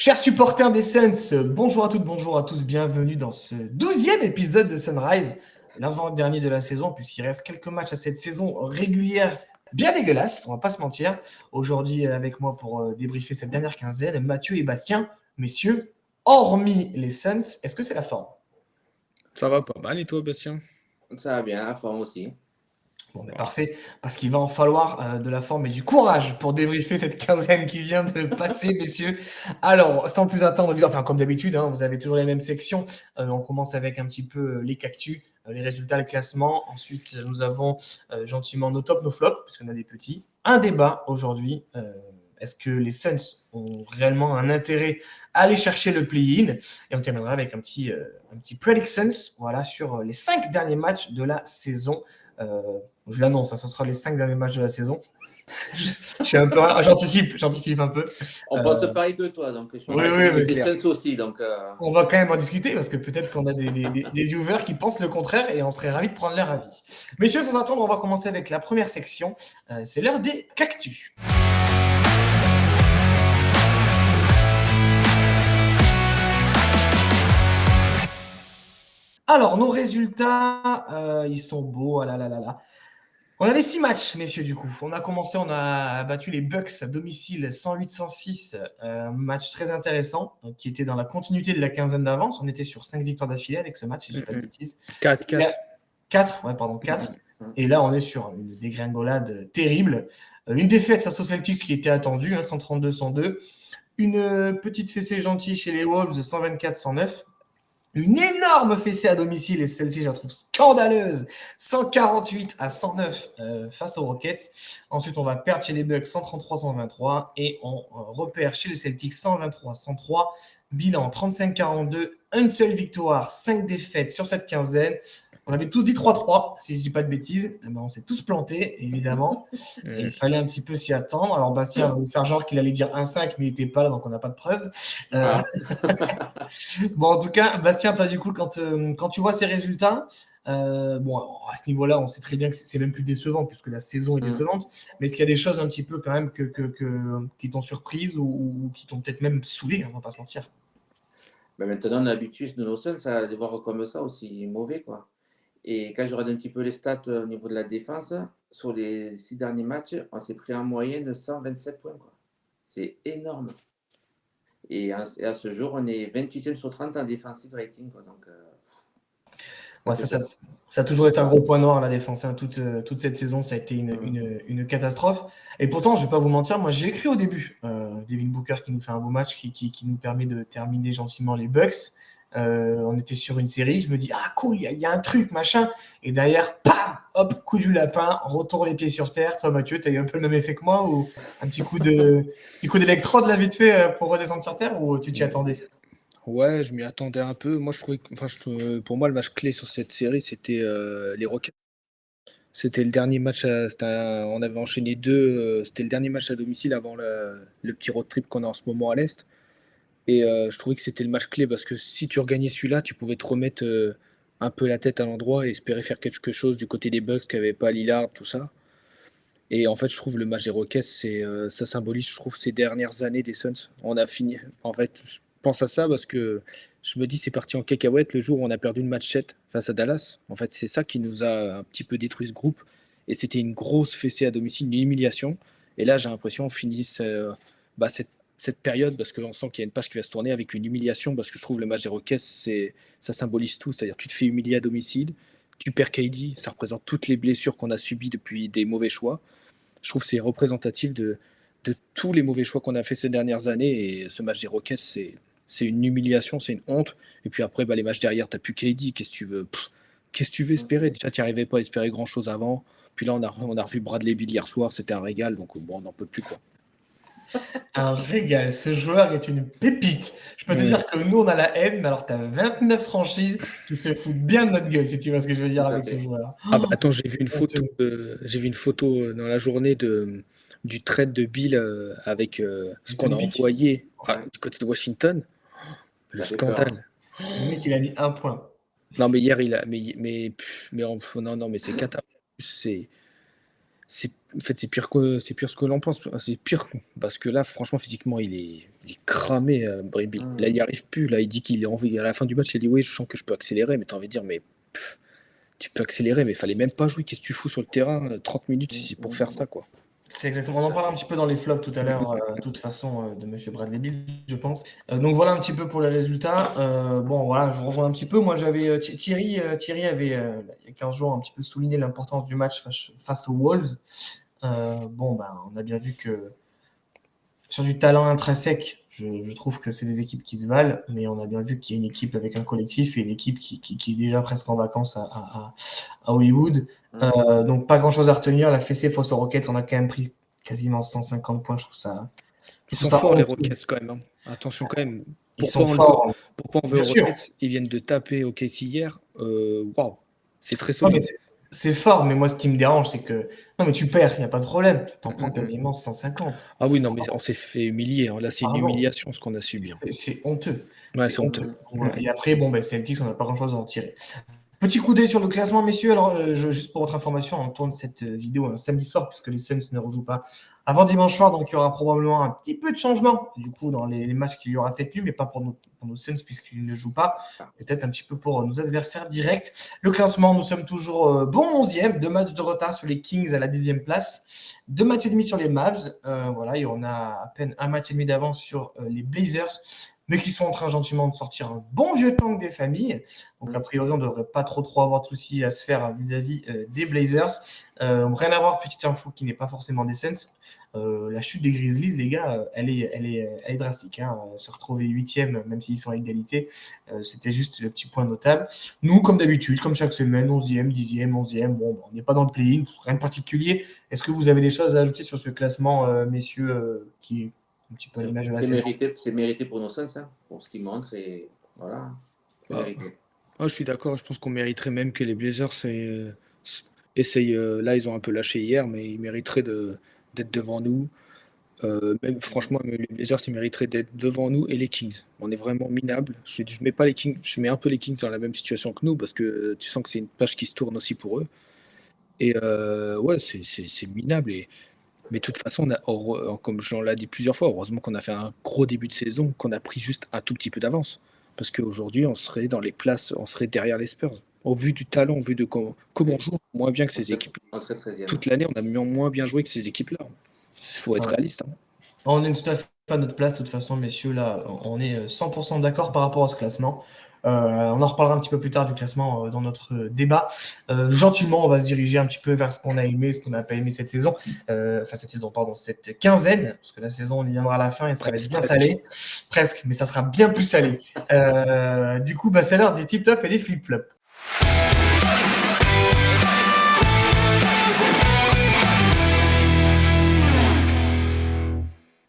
Chers supporters des Suns, bonjour à toutes, bonjour à tous, bienvenue dans ce 12e épisode de Sunrise, l'avant-dernier de la saison, puisqu'il reste quelques matchs à cette saison régulière bien dégueulasse, on va pas se mentir. Aujourd'hui, avec moi pour débriefer cette dernière quinzaine, Mathieu et Bastien. Messieurs, hormis les Suns, est-ce que c'est la forme? Ça va pas mal et toi, Bastien? Ça va bien, la forme aussi. Bon, parfait, parce qu'il va en falloir de la forme et du courage pour débriefer cette quinzaine qui vient de passer, messieurs. Alors, sans plus attendre, enfin comme d'habitude, vous avez toujours les mêmes sections. On commence avec un petit peu les cactus, les résultats, le classement. Ensuite, nous avons gentiment nos tops, nos flops, puisqu'on a des petits. Un débat aujourd'hui. Est-ce que les Suns ont réellement un intérêt à aller chercher le play-in? Et on terminera avec un petit predictions, voilà, sur les 5 derniers matchs de la saison. Je l'annonce, ça sera les 5 derniers matchs de la saison. J'anticipe un peu. On pense pareil que toi, donc je pense que les Suns aussi. Donc, on va quand même en discuter parce que peut-être qu'on a des viewers qui pensent le contraire et on serait ravis de prendre leur avis. Messieurs, sans attendre, on va commencer avec la première section. C'est l'heure des cactus. Alors, nos résultats, ils sont beaux. Ah là là là là. On avait 6 matchs, messieurs, du coup. On a battu les Bucks à domicile 108-106. Match très intéressant, qui était dans la continuité de la quinzaine d'avance. On était sur 5 victoires d'affilée avec ce match, si je ne dis pas de bêtises. 4. 4. Et là, on est sur une dégringolade terrible. Une défaite face aux Celtics qui était attendue, 132-102. Une petite fessée gentille chez les Wolves, 124-109. Une énorme fessée à domicile, et celle-ci, je la trouve scandaleuse, 148-109 face aux Rockets. Ensuite, on va perdre chez les Bucks 133-123 et on repère chez les Celtics 123-103. Bilan 35-42, une seule victoire, 5 défaites sur cette quinzaine. On avait tous dit 3-3, si je ne dis pas de bêtises. On s'est tous plantés, évidemment. Et il fallait un petit peu s'y attendre. Alors, Bastien va vous faire genre qu'il allait dire 1-5, mais il n'était pas là, donc on n'a pas de preuves. Bon, en tout cas, Bastien, toi, du coup, quand tu vois ces résultats, à ce niveau-là, on sait très bien que c'est même plus décevant, puisque la saison est décevante. Mais est-ce qu'il y a des choses un petit peu, quand même, qui t'ont surprise ou qui t'ont peut-être même saoulé, on ne va pas se mentir? Maintenant, on a l'habitude de nos Suns à les voir comme ça, aussi mauvais, quoi. Et quand je regarde un petit peu les stats au niveau de la défense, sur les 6 derniers matchs, on s'est pris en moyenne 127 points, quoi. C'est énorme. Et à ce jour, on est 28e sur 30 en defensive rating, quoi. Donc, ça a toujours été un gros point noir, la défense. Toute cette saison, ça a été une catastrophe. Et pourtant, je ne vais pas vous mentir, moi, j'ai écrit au début Devin Booker qui nous fait un beau match, qui nous permet de terminer gentiment les Bucks. On était sur une série, je me dis, ah cool, il y a un truc, machin. Et derrière, pam, hop, coup du lapin, retour les pieds sur terre. Toi, Mathieu, tu as eu un peu le même effet que moi ou un petit coup d'électrode là vite fait pour redescendre sur terre ou tu t'y attendais? Ouais, je m'y attendais un peu. Moi, je trouvais pour moi, le match clé sur cette série, c'était les Rockets. C'était le dernier match, on avait enchaîné 2. C'était le dernier match à domicile avant le petit road trip qu'on a en ce moment à l'Est. Et je trouvais que c'était le match clé parce que si tu regagnais celui-là, tu pouvais te remettre un peu la tête à l'endroit et espérer faire quelque chose du côté des Bucks qui n'avaient pas Lillard, tout ça. Et en fait, je trouve le match des Rockets, ça symbolise, je trouve, ces dernières années des Suns. On a fini. En fait, je pense à ça parce que je me dis, c'est parti en cacahuète le jour où on a perdu le match 7 face à Dallas. En fait, c'est ça qui nous a un petit peu détruit ce groupe. Et c'était une grosse fessée à domicile, une humiliation. Et là, j'ai l'impression qu'on finisse cette période, parce qu'on sent qu'il y a une page qui va se tourner avec une humiliation, parce que je trouve le match des Rockets, ça symbolise tout. C'est-à-dire, tu te fais humilier à domicile, tu perds KD, ça représente toutes les blessures qu'on a subies depuis des mauvais choix. Je trouve que c'est représentatif de tous les mauvais choix qu'on a fait ces dernières années. Et ce match des Rockets, c'est une humiliation, c'est une honte. Et puis après, les matchs derrière, tu n'as plus KD. Qu'est-ce que tu veux espérer? Déjà, tu n'y arrivais pas à espérer grand-chose avant. Puis là, on a revu Bradley Beal hier soir, c'était un régal. Donc, bon, on n'en peut plus, quoi. Un régal, ce joueur est une pépite. Je peux te dire que nous, on a la haine, mais alors tu as 29 franchises qui se foutent bien de notre gueule, si tu vois ce que je veux dire avec ce joueur. Attends, j'ai vu une photo dans la journée du trade de Bill avec ce qu'on a envoyé du côté de Washington. Le scandale. Le mec, il a mis 1 point. Non, mais hier, il a. Non, mais c'est cata. En fait, c'est pire ce que l'on pense. C'est pire parce que là, franchement, physiquement, il Il est cramé, Brady. Là, il n'y arrive plus. Là, il dit qu'il est envie. À la fin du match, il dit oui, je sens que je peux accélérer. Mais t'as envie de dire, mais tu peux accélérer, mais il fallait même pas jouer. Qu'est-ce que tu fous sur le terrain 30 minutes si c'est pour faire ça, quoi. C'est exactement. On en parle un petit peu dans les flops tout à l'heure, de toute façon, de Monsieur Bradley Beal, je pense. Donc voilà un petit peu pour les résultats. Bon, voilà, je vous rejoins un petit peu. Moi, j'avais Thierry avait, il y a 15 jours, un petit peu souligné l'importance du match face aux Wolves. Bon, ben, on a bien vu que sur du talent intrinsèque, je trouve que c'est des équipes qui se valent, mais on a bien vu qu'il y a une équipe avec un collectif et une équipe qui est déjà presque en vacances à Hollywood. Donc pas grand-chose à retenir. La fessée face aux Rockets, on a quand même pris quasiment 150 points. Je trouve ça. Ils sont forts, les Rockets, quand même. Hein. Attention, quand même. Ils sont forts. Pourquoi on veut aux Rockets? Ils viennent de taper OKC hier. Waouh, c'est très solide. C'est fort, mais moi, ce qui me dérange, c'est que. Non, mais tu perds, il n'y a pas de problème. Tu en prends quasiment 150. Ah oui, non, mais on s'est fait humilier. Hein. Là, c'est une humiliation ce qu'on a subi. Hein. C'est honteux. Ouais, c'est honteux. Et après, bon, Celtics, on n'a pas grand-chose à en tirer. Petit coup d'œil sur le classement, messieurs. Alors, juste pour votre information, on tourne cette vidéo un samedi soir, puisque les Suns ne rejouent pas avant dimanche soir. Donc, il y aura probablement un petit peu de changement, du coup, dans les matchs qu'il y aura cette nuit, mais pas pour nos Suns, puisqu'ils ne jouent pas. Peut-être un petit peu pour nos adversaires directs. Le classement, nous sommes toujours bon 11e. 2 matchs de retard sur les Kings à la 10e place. 2 matchs et demi sur les Mavs. Voilà, et on a à peine un match et demi d'avance sur les Blazers, mais qui sont en train gentiment de sortir un bon vieux tank des familles. Donc, a priori, on ne devrait pas trop avoir de soucis à se faire vis-à-vis des Blazers. Rien à voir, petite info qui n'est pas forcément des Suns. La chute des Grizzlies, les gars, elle est drastique. Hein. Se retrouver 8e, même s'ils sont à égalité, c'était juste le petit point notable. Nous, comme d'habitude, comme chaque semaine, 11e, 10e, 11e. Bon, on n'est pas dans le play-in, rien de particulier. Est-ce que vous avez des choses à ajouter sur ce classement, messieurs, qui un petit peu à l'image de la saison? C'est mérité pour nos Suns, hein, pour ce qu'ils montrent, et voilà. Je suis d'accord, je pense qu'on mériterait même que les Blazers essayent. Là, ils ont un peu lâché hier, mais ils mériteraient d'être devant nous. Même franchement, les Blazers, ils mériteraient d'être devant nous et les Kings. On est vraiment minables. Je mets pas les Kings, je mets un peu les Kings dans la même situation que nous parce que tu sens que c'est une page qui se tourne aussi pour eux. Et ouais, c'est minable. Mais de toute façon, comme j'en l'ai dit plusieurs fois, heureusement qu'on a fait un gros début de saison, qu'on a pris juste un tout petit peu d'avance. Parce qu'aujourd'hui, on serait dans les places, on serait derrière les Spurs. Au vu du talent, au vu de comment on joue, moins bien que ces équipes. Toute l'année, on a moins bien joué que ces équipes-là. Il faut être réaliste. Hein. On est tout à fait à notre place, de toute façon, messieurs. Là, on est 100% d'accord par rapport à ce classement. On en reparlera un petit peu plus tard du classement dans notre débat. Gentiment, on va se diriger un petit peu vers ce qu'on a aimé, ce qu'on n'a pas aimé cette saison. Cette quinzaine, parce que la saison, on y viendra à la fin et ça va être bien salé. Presque, mais ça sera bien plus salé. Du coup, c'est l'heure des tip-top et des flip-flops.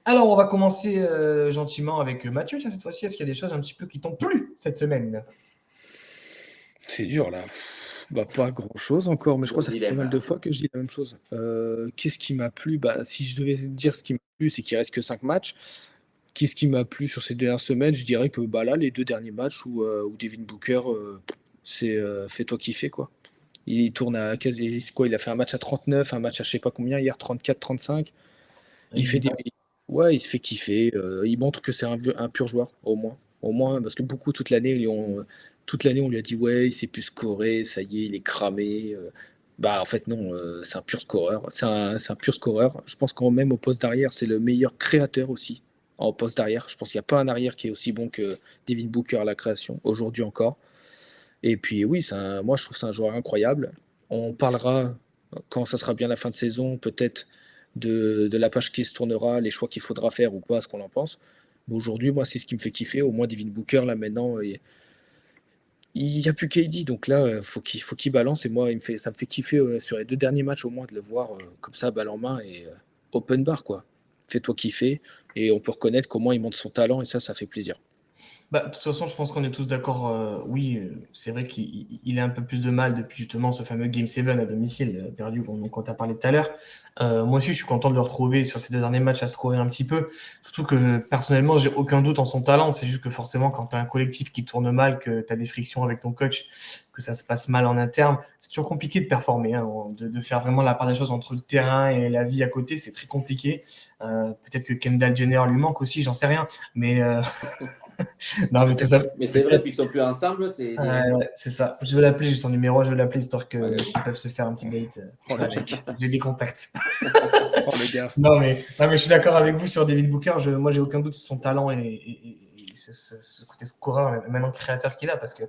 Alors, on va commencer gentiment avec Mathieu. Tiens, cette fois-ci, est-ce qu'il y a des choses un petit peu qui t'ont plu cette semaine? C'est dur, là. Pas grand-chose encore, mais je crois que ça fait pas mal de fois que je dis la même chose. Qu'est-ce qui m'a plu? Si je devais dire ce qui m'a plu, c'est qu'il reste que 5 matchs. Qu'est-ce qui m'a plu sur ces dernières semaines? Je dirais que là, les 2 derniers matchs où Devin Booker, c'est fais-toi kiffer, quoi. Il tourne à quasi... quoi, il a fait un match à 39, un match à je sais pas combien, hier 34, 35. Il fait il se fait kiffer. Il montre que c'est un pur joueur, au moins. Au moins, parce que beaucoup, toute l'année, on lui a dit ouais, il sait plus scorer, ça y est, il est cramé. En fait, non, c'est un pur scoreur. C'est un pur scoreur. Je pense qu'en même au poste d'arrière, c'est le meilleur créateur aussi. En poste d'arrière, je pense qu'il n'y a pas un arrière qui est aussi bon que Devin Booker à la création, aujourd'hui encore. Et puis oui, moi je trouve que c'est un joueur incroyable. On parlera, quand ça sera bien la fin de saison, peut-être de la page qui se tournera, les choix qu'il faudra faire ou pas, ce qu'on en pense. Mais aujourd'hui, moi, c'est ce qui me fait kiffer. Au moins, Devin Booker, là, maintenant, il n'y a plus KD. Donc là, faut qu'il balance. Et moi, ça me fait kiffer sur les 2 derniers matchs, au moins, de le voir comme ça, balle en main et open bar, quoi. Fais-toi kiffer. Et on peut reconnaître comment il montre son talent. Et ça fait plaisir. Bah, de toute façon, je pense qu'on est tous d'accord. Oui, c'est vrai qu'il a un peu plus de mal depuis justement ce fameux Game 7 à domicile perdu dont on t'a parlé tout à l'heure. Moi aussi, je suis content de le retrouver sur ces deux derniers matchs à scorer un petit peu. Surtout que personnellement, j'ai aucun doute en son talent. C'est juste que forcément, quand tu as un collectif qui tourne mal, que tu as des frictions avec ton coach, que ça se passe mal en interne, c'est toujours compliqué de performer, hein, de faire vraiment la part des choses entre le terrain et la vie à côté. C'est très compliqué. Peut-être que Kendall Jenner lui manque aussi, j'en sais rien. Mais non, mais tout ça. Mais c'est vrai, depuis qu'ils sont plus ensemble, c'est. Ouais, c'est ça. Je vais l'appeler, j'ai son numéro, je vais l'appeler histoire qu'ils Ouais. peuvent se faire un petit date. Oh, le mec. J'ai des contacts. Oh, le gars. Non, mais je suis d'accord avec vous sur David Booker. Moi, j'ai aucun doute sur son talent et ce côté scoreur, et maintenant créateur qu'il a, parce que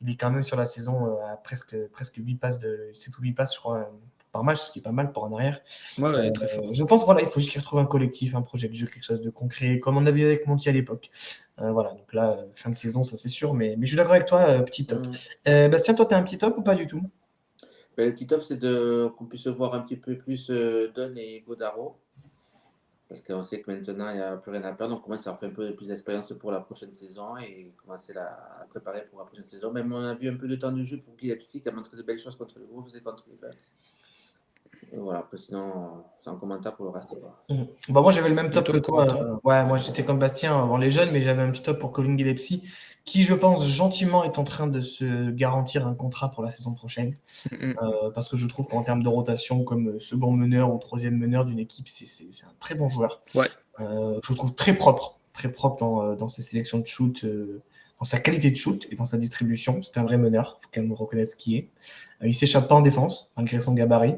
il est quand même sur la saison à presque 8 passes, 7 ou 8 passes, je crois, par match, ce qui est pas mal pour un arrière. Ouais, très fort. Je pense voilà, il faut juste qu'il retrouve un collectif, un projet de jeu, quelque chose de concret, comme on avait avec Monty à l'époque. Voilà, donc là, fin de saison, ça c'est sûr, mais je suis d'accord avec toi, petit top. Bastien, toi, tu as un petit top ou pas du tout? Ben, le petit top, c'est qu'on puisse voir un petit peu plus Dunn et Godaro. Parce qu'on sait que maintenant, il n'y a plus rien à perdre. On commence à avoir fait un peu plus d'expérience pour la prochaine saison et commencer à préparer pour la prochaine saison. Même on a vu un peu de temps de jeu pour Gillespie qui a montré de belles choses contre les Wolves et contre les Bucks. Et voilà, après, sinon, c'est un commentaire pour le reste. Bah, moi, j'avais le même Et top toi, que toi. Corentin? Ouais, moi, j'étais comme Bastien avant les jeunes, mais j'avais un petit top pour Colin Gillespie, qui, je pense, gentiment est en train de se garantir un contrat pour la saison prochaine. Mm, Parce que je trouve qu'en termes de rotation, comme second meneur ou troisième meneur d'une équipe, c'est un très bon joueur. Ouais. Je le trouve très propre dans ses sélections de shoot, dans sa qualité de shoot et dans sa distribution. C'est un vrai meneur, il faut qu'elle me reconnaisse qui est. Il s'échappe pas en défense, malgré son gabarit.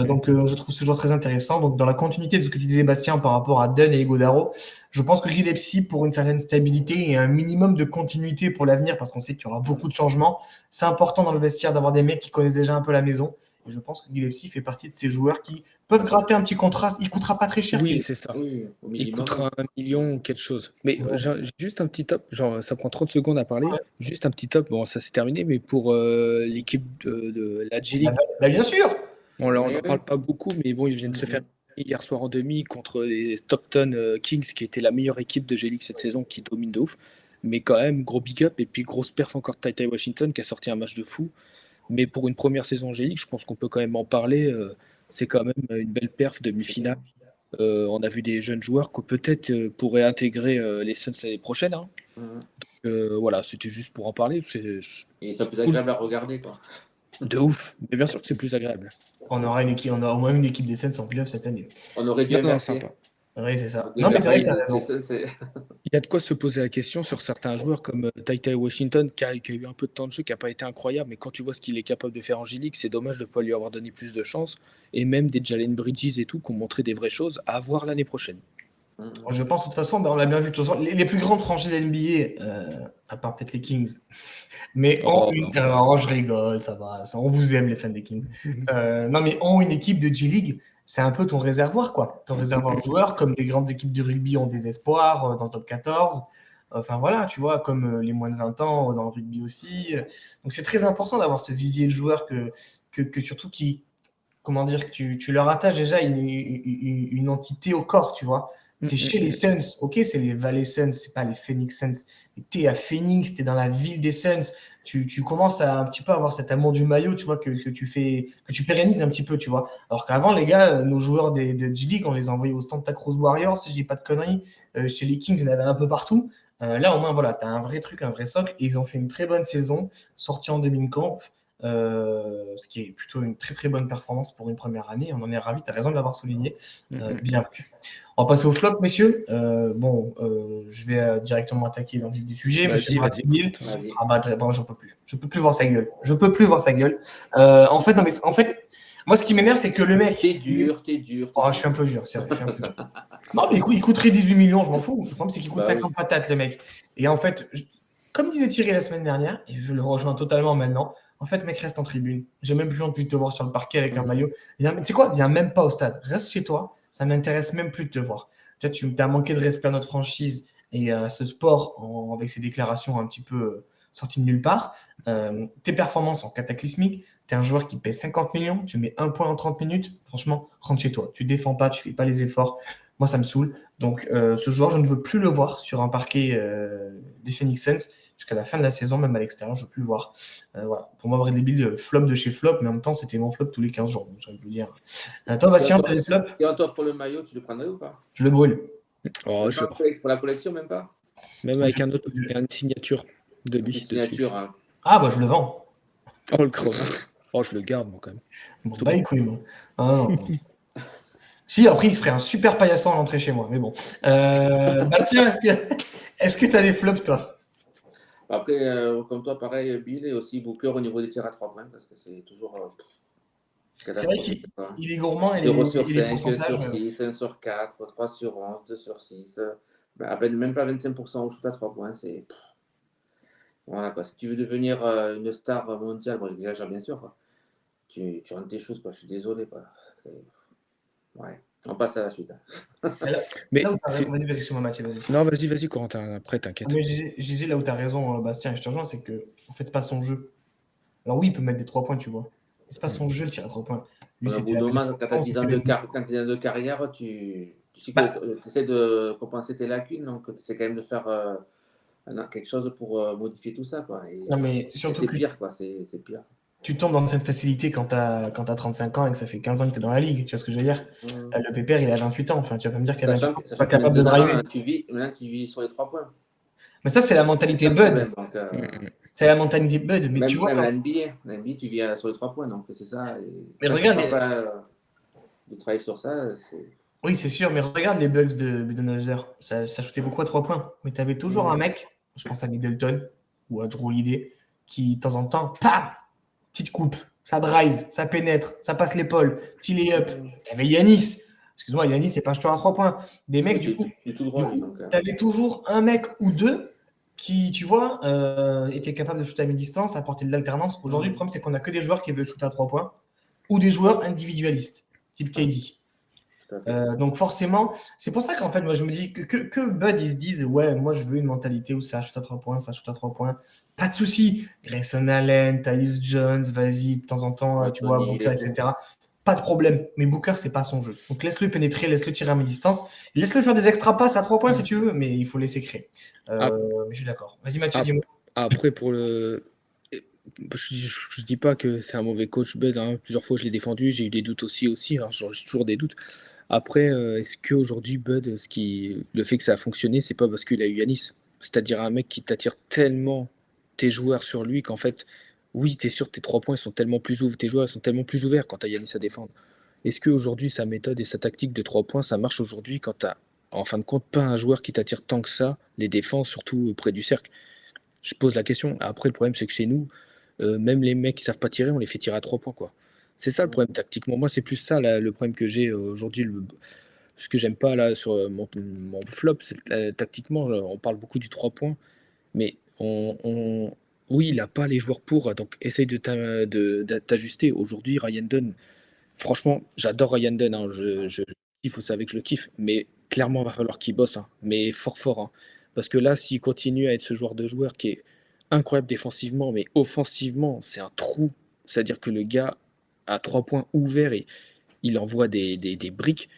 Donc je trouve ce joueur très intéressant. Donc dans la continuité de ce que tu disais, Bastien, par rapport à Dunn et Godaro, je pense que Gillespie, pour une certaine stabilité et un minimum de continuité pour l'avenir, parce qu'on sait qu'il y aura beaucoup de changements, c'est important dans le vestiaire d'avoir des mecs qui connaissent déjà un peu la maison. Et je pense que Gillespie fait partie de ces joueurs qui peuvent gratter un petit contrat. Il coûtera pas très cher. Oui, c'est ça. Oui, au Il minimum. coûtera 1 million ou quelque chose. Mais Ouais. j'ai juste un petit top, genre ça prend 30 secondes à parler. Ouais. Juste un petit top, bon ça c'est terminé, mais pour l'équipe de la G-League, Bien sûr. on n'en Oui. parle pas beaucoup, mais bon, ils viennent de se faire hier soir en demi contre les Stockton Kings, qui était la meilleure équipe de G-League cette saison, qui domine de ouf. Mais quand même, gros big up, et puis grosse perf encore de Ty Washington, qui a sorti un match de fou. Mais pour une première saison G-League, je pense qu'on peut quand même en parler. C'est quand même une belle perf demi-finale. On a vu des jeunes joueurs que peut-être pourraient intégrer les Suns l'année prochaine, hein. Voilà, c'était juste pour en parler. Et ils sont plus cool. agréables à regarder, quoi. De ouf. Mais bien sûr que c'est plus agréable. On aura au moins une équipe des Suns en playoff cette année. On aurait dû Non, inverser. sympa. Oui, c'est ça. On Non, mais c'est vrai que inverser tu as raison. les Suns, Il y a de quoi se poser la question sur certains joueurs comme Ty Washington, qui a eu un peu de temps de jeu, qui n'a pas été incroyable, mais quand tu vois ce qu'il est capable de faire en G-League, c'est dommage de ne pas lui avoir donné plus de chance. Et même des Jalen Bridges et tout, qui ont montré des vraies choses à voir l'année prochaine. Je pense de toute façon, on l'a bien vu, de toute façon, les plus grandes franchises NBA, à part peut-être les Kings, mais ont une. Alors, je rigole, ça va, on vous aime les fans des Kings. Non, mais ont une équipe de G-League, c'est un peu ton réservoir, quoi. Ton réservoir de joueurs, comme des grandes équipes de rugby ont des espoirs dans le top 14. Enfin voilà, tu vois, comme les moins de 20 ans dans le rugby aussi. Donc c'est très important d'avoir ce vivier de joueurs que surtout qui, comment dire, que tu leur attaches déjà une entité au corps, tu vois. T'es chez les Suns, ok, c'est les Valley Suns, c'est pas les Phoenix Suns. Mais t'es à Phoenix, t'es dans la ville des Suns. Tu commences à un petit peu avoir cet amour du maillot, tu vois, que tu pérennises un petit peu, tu vois. Alors qu'avant, les gars, nos joueurs de G-League, on les envoyait au Santa Cruz Warriors, si je dis pas de conneries. Chez les Kings, il y en avait un peu partout. Là, au moins, voilà, t'as un vrai truc, un vrai socle. Et ils ont fait une très bonne saison, sortie en demi-conf. Ce qui est plutôt une très très bonne performance pour une première année. On en est ravis, tu as raison de l'avoir souligné. Bien vu. On va passer au flop, messieurs. Je vais directement attaquer dans le vif du sujet. Vas-y. Ah bah, bon, j'en peux plus. Je peux plus voir sa gueule. En fait, moi, ce qui m'énerve, c'est que le mec. T'es dur. Oh, je suis un peu dur, c'est vrai. Je suis un peu dur. Non, mais il coûterait 18 millions, je m'en fous. Le problème, c'est qu'il coûte 50 patates, le mec. Et en fait, comme disait Thierry la semaine dernière, et je le rejoins totalement maintenant, en fait, mec, reste en tribune. J'ai même plus envie de te voir sur le parquet avec un maillot. Tu sais quoi? Viens même pas au stade. Reste chez toi. Ça m'intéresse même plus de te voir. Déjà, tu as manqué de respect à notre franchise et à ce sport avec ces déclarations un petit peu sorties de nulle part. Tes performances sont cataclysmiques. Tu es un joueur qui paie 50 millions. Tu mets un point en 30 minutes. Franchement, rentre chez toi. Tu défends pas. Tu fais pas les efforts. Moi, ça me saoule. Donc, ce joueur, je ne veux plus le voir sur un parquet des Phoenix Suns jusqu'à la fin de la saison, même à l'extérieur, je ne veux plus le voir. Voilà. Pour moi, Bradley Beal, flop de chez flop, mais en même temps, c'était mon flop tous les 15 jours. Donc, j'ai envie de vous dire. Toi, Bastien, tu as des flops? Si on t'offre le maillot, tu le prendrais ou pas? Je le brûle. Oh, Pour la collection, même pas? Même avec un autre, une signature de lui Une dessus. signature, hein. Ah, bah, je le vends. Oh, le crevard. Oh, je le garde, moi, quand même. Bon, bah, les couilles, moi. Ah, non. Si, après, il se ferait un super paillasson à l'entrée chez moi. Mais bon. Bastien, est-ce que tu as des flops, toi? Après, comme toi, pareil, Bill et aussi Booker au niveau des tirs à 3 points, parce que c'est toujours C'est vrai catastrophique, quoi. qu'il est gourmand et 0 sur les 5, pourcentages. sur 6, 1 sur 4, 3 sur 11, 2 sur 6. À peine, même pas 25% au shoot à 3 points. Voilà, quoi. Si tu veux devenir une star mondiale, bon, j'exagère bien sûr, quoi. Tu rentres tes choses, quoi. Je suis désolé, quoi. Ouais. On passe à la suite. Mais Là où t'as raison, vas-y, excuse-moi, Mathieu, vas-y. non, vas-y, Corentin, après, t'inquiète. Mais je disais là où tu as raison, Bastien, et je te rejoins, c'est que en fait, c'est pas son jeu. Alors oui, il peut metêtre des 3 points, tu vois. Mais c'est pas son jeu de tirer à 3 points. Lui, Au c'était bout la d'un moment, quand tu as 10 ans de, quand quand de carrière, tu sais Bah, que tu essaies de compenser tes lacunes, donc tu essaies quand même de faire quelque chose pour modifier tout ça, quoi. non, mais Et surtout c'est que pire, quoi. C'est pire. tu tombes dans cette facilité quand tu as 35 ans et que ça fait 15 ans que tu es dans la ligue. Tu vois ce que je veux dire? Le pépère, il a 28 ans. Enfin, tu vas pas me dire qu'à 28 ans, tu Sachant pas que capable de driver. maintenant, tu vis sur les 3 points. Mais ça, c'est la C'est mentalité ça le Bud. problème. Donc, C'est la mentalité Bud. Mais tu même, vois, même quand... la NBA, tu vis sur les 3 points. Donc, c'est ça. Et Mais tant que tu regarde, ne pas de travailler sur ça, c'est. oui, c'est sûr, mais regarde les Bucks de Budenholzer. Ça shootait beaucoup à 3 points. Mais tu avais toujours un mec, je pense à Middleton ou à Drew Holiday, qui, de temps en temps, pam, petite coupe, ça drive, ça pénètre, ça passe l'épaule, petit lay-up. Il y avait Yanis. Excuse-moi, Yanis, c'est pas un shooter à 3 points. Des mecs, du coup, tout droit, lui. Donc, tu avais toujours un mec ou deux qui, tu vois, étaient capables de shooter à mi-distance, apporter de l'alternance. Aujourd'hui, le problème, c'est qu'on a que des joueurs qui veulent shooter à 3 points ou des joueurs individualistes, type KD. tout à fait. Donc forcément, c'est pour ça qu'en fait, moi je me dis que Bud, ils se disent, ouais, moi je veux une mentalité où ça shoot à 3 points, ça shoot à 3 points. Pas de souci. Grayson Allen, Tyus Jones, vas-y, de temps en temps, tu vois, Anthony, Booker, etc. Pas de problème. Mais Booker, c'est pas son jeu. Donc laisse-le pénétrer, laisse-le tirer à mi-distance. Laisse-le faire des extra passes à 3 points si tu veux, mais il faut laisser créer. Ah. Mais je suis d'accord. Vas-y Mathieu, dis-moi. Après, pour le. Je dis pas que c'est un mauvais coach, Bud, hein. Plusieurs fois, je l'ai défendu. J'ai eu des doutes aussi. Hein. J'ai toujours des doutes. Après, est-ce qu'aujourd'hui, Bud, le fait que ça a fonctionné, c'est pas parce qu'il a eu Yanis? C'est-à-dire un mec qui t'attire tellement tes joueurs sur lui qu'en fait, oui, t'es sûr que tes 3 points sont tellement plus ouverts, tes joueurs sont tellement plus ouverts quand t'as Yanis à défendre. Est-ce qu'aujourd'hui, sa méthode et sa tactique de 3 points, ça marche aujourd'hui quand t'as, en fin de compte, pas un joueur qui t'attire tant que ça, les défenses, surtout près du cercle? Je pose la question. Après, le problème, c'est que chez nous, même les mecs qui savent pas tirer, on les fait tirer à 3 points, quoi. C'est ça le problème tactiquement. Moi, c'est plus ça le problème que j'ai aujourd'hui. Ce que j'aime pas là sur mon flop, c'est tactiquement, on parle beaucoup du 3 points, mais oui, il n'a pas les joueurs pour, donc essaye de t'ajuster. Aujourd'hui, Ryan Dunn, franchement, j'adore Ryan Dunn, hein, je kiffe, vous savez que je le kiffe, mais clairement, il va falloir qu'il bosse, hein, mais fort fort, hein. Parce que là, s'il continue à être ce joueur qui est incroyable défensivement, mais offensivement, c'est un trou. C'est-à-dire que le gars a 3 points ouverts et il envoie des briques.